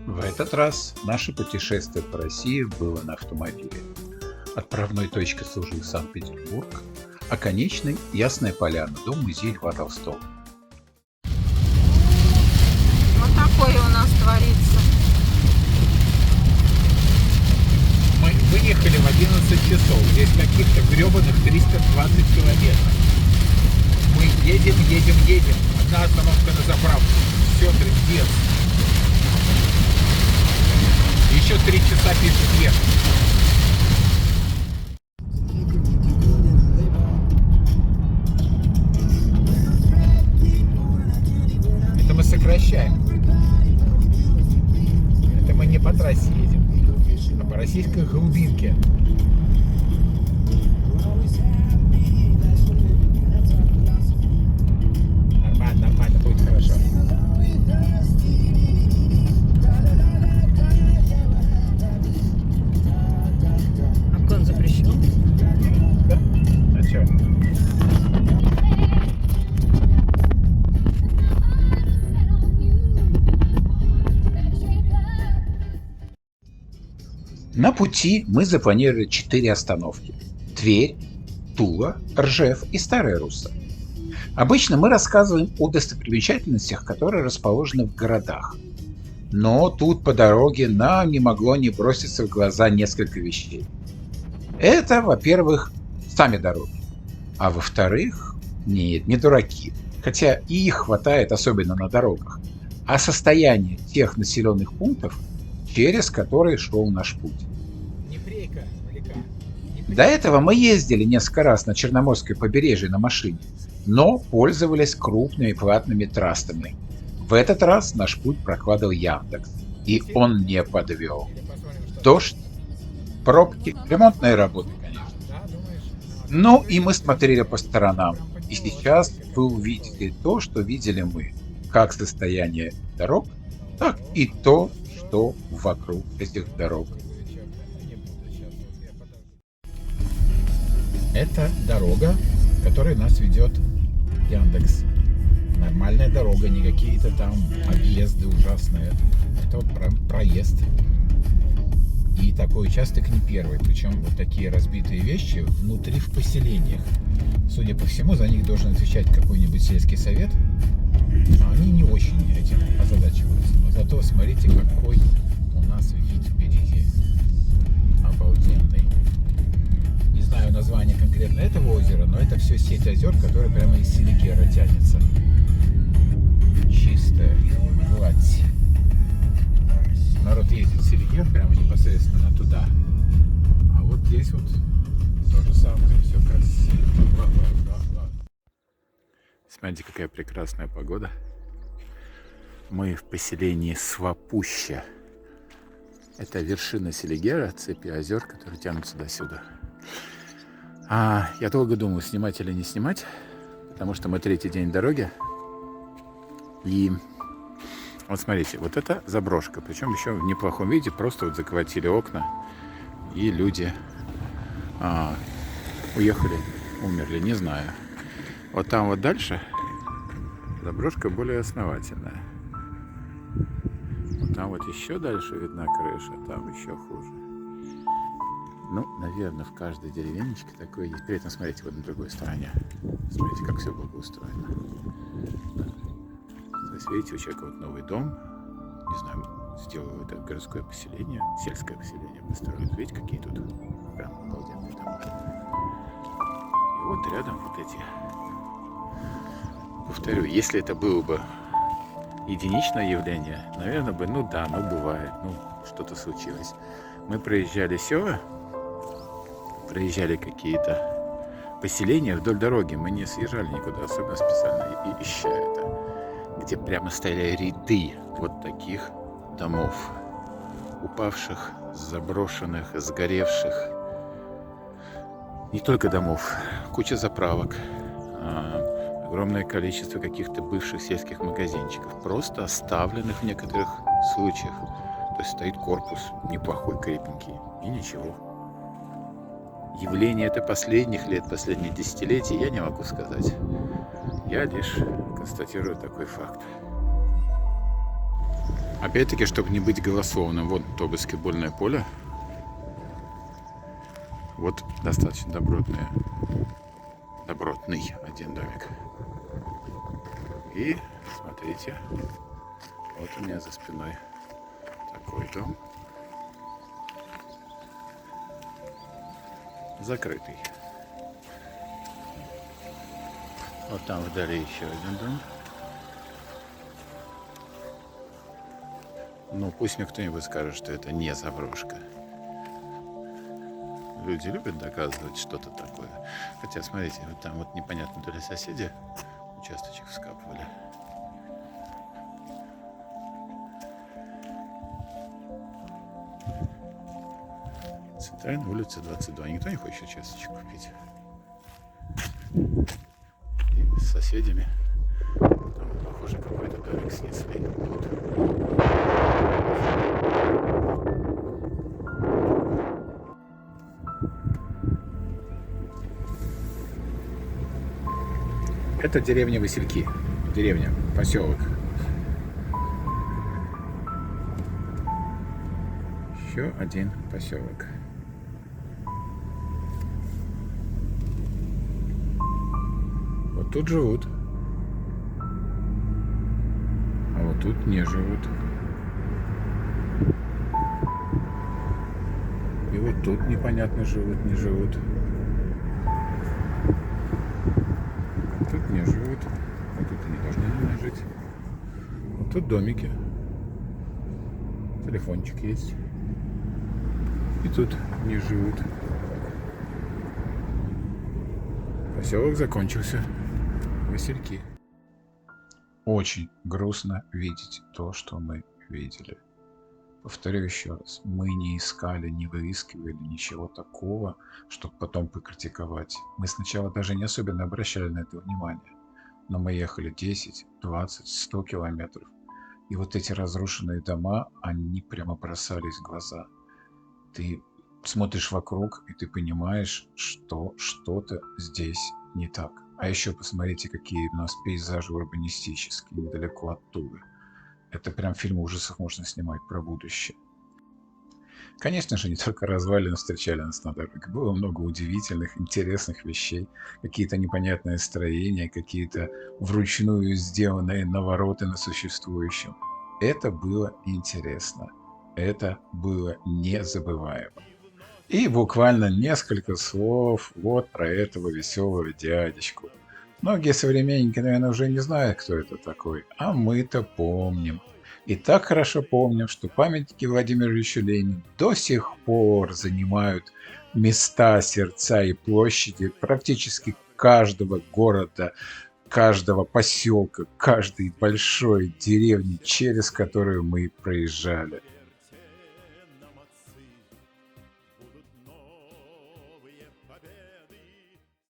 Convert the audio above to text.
В этот раз наше путешествие по России было на автомобиле. Отправной точкой служил Санкт-Петербург, а конечной — Ясная Поляна, дом-музей Льва Толстого. Вот такое у нас творится. Мы выехали в 11 часов. Здесь каких-то гребаных 320 километров. Мы едем. Одна остановка на заправку. Все, трындец. Еще 3 часа пишет ехать. Это мы сокращаем. Это мы не по трассе едем, а по российской глубинке. Нормально, будет хорошо. Обгон запрещен. Да? А чё? На пути мы запланировали 4 остановки: Тверь, Тула, Ржев и Старая Русса. Обычно мы рассказываем о достопримечательностях, которые расположены в городах. Но тут по дороге нам не могло не броситься в глаза несколько вещей. Это, во-первых, сами дороги. А во-вторых, нет, не дураки, хотя и их хватает, особенно на дорогах, а состояние тех населенных пунктов, через которые шел наш путь. До этого мы ездили несколько раз на Черноморское побережье на машине, но пользовались крупными платными трассами. В этот раз наш путь прокладывал Яндекс, и он не подвел. Дождь, пробки, ремонтные работы, конечно. Ну и мы смотрели по сторонам, и сейчас вы увидите то, что видели мы, как состояние дорог, так и то, что вокруг этих дорог. Это дорога, которая нас ведет Яндекс. Нормальная дорога, не какие-то там объезды ужасные. Это вот проезд. И такой участок не первый. Причем вот такие разбитые вещи внутри в поселениях. Судя по всему, за них должен отвечать какой-нибудь сельский совет. А они не очень этим озадачиваются. Но зато смотрите, какой у нас вид впереди. Обалденный. Не знаю название конкретно этого озера, но это все сеть озер, которая прямо из Селигера тянется. Чистая гладь. Народ ездит в Селигер прямо непосредственно туда. А вот здесь вот то же самое, все красиво. Смотрите, какая прекрасная погода. Мы в поселении Свапуща. Это вершина Селигера, цепи озер, которые тянутся до сюда. Я долго думал, снимать или не снимать, потому что мы 3-й день дороги. И вот смотрите, вот это заброшка, причем еще в неплохом виде, просто вот заколотили окна, и люди уехали, умерли, не знаю. Вот там вот дальше заброшка более основательная. Вот там вот еще дальше видна крыша, там еще хуже. Ну, наверное, в каждой деревенечке такое есть. При этом, смотрите, вот на другой стороне. Смотрите, как все благоустроено. То есть, видите, у человека вот новый дом. Не знаю, сделал это городское поселение, сельское поселение построили. Видите, какие тут прям обалденные дома. И вот рядом вот эти. Повторю, если это было бы единичное явление, наверное бы, ну да, ну бывает, ну что-то случилось. Мы проезжали села, проезжали какие-то поселения вдоль дороги. Мы не съезжали никуда, особенно специально ища это, где прямо стояли ряды вот таких домов, упавших, заброшенных, сгоревших. Не только домов, куча заправок, огромное количество каких-то бывших сельских магазинчиков, просто оставленных в некоторых случаях. То есть стоит корпус неплохой, крепенький, и ничего. Явление это последних лет, последних десятилетий, я не могу сказать. Я лишь констатирую такой факт. Опять-таки, чтобы не быть голословным, вот то баскетбольное поле. Вот достаточно добротный один домик. И смотрите, вот у меня за спиной такой дом. Закрытый. Вот там вдали еще один дом. Ну, пусть мне кто-нибудь скажет, что это не заброшка. Люди любят доказывать что-то такое. Хотя, смотрите, вот там вот непонятно, то ли соседи участочек вскапывали. Центральная улица 22. Никто не хочет участочек купить. И с соседями. Там, похоже, какой-то домик снесли. Вот. Это деревня Васильки. Деревня, поселок. Еще один поселок. Вот тут живут. А вот тут не живут. И вот тут непонятно живут, не живут. Тут не живут. А тут они должны не жить. Вот тут домики. Телефончик есть. И тут не живут. Поселок закончился. Васильки. Очень грустно видеть то, что мы видели. Повторю еще раз, мы не искали, не выискивали ничего такого, чтобы потом покритиковать. Мы сначала даже не особенно обращали на это внимание. Но мы ехали 10, 20, 100 километров. И вот эти разрушенные дома, они прямо бросались в глаза. Ты смотришь вокруг, и ты понимаешь, что что-то здесь не так. А еще посмотрите, какие у нас пейзажи урбанистические недалеко оттуда. Это прям фильм ужасов можно снимать про будущее. Конечно же, не только развалины встречали нас на дороге. Было много удивительных, интересных вещей. Какие-то непонятные строения, какие-то вручную сделанные навороты на существующем. Это было интересно. Это было незабываемо. И буквально несколько слов вот про этого веселого дядечку. Многие современники, наверное, уже не знают, кто это такой, а мы-то помним. И так хорошо помним, что памятники Владимиру Ильичу Ленину до сих пор занимают места, сердца и площади практически каждого города, каждого поселка, каждой большой деревни, через которую мы проезжали.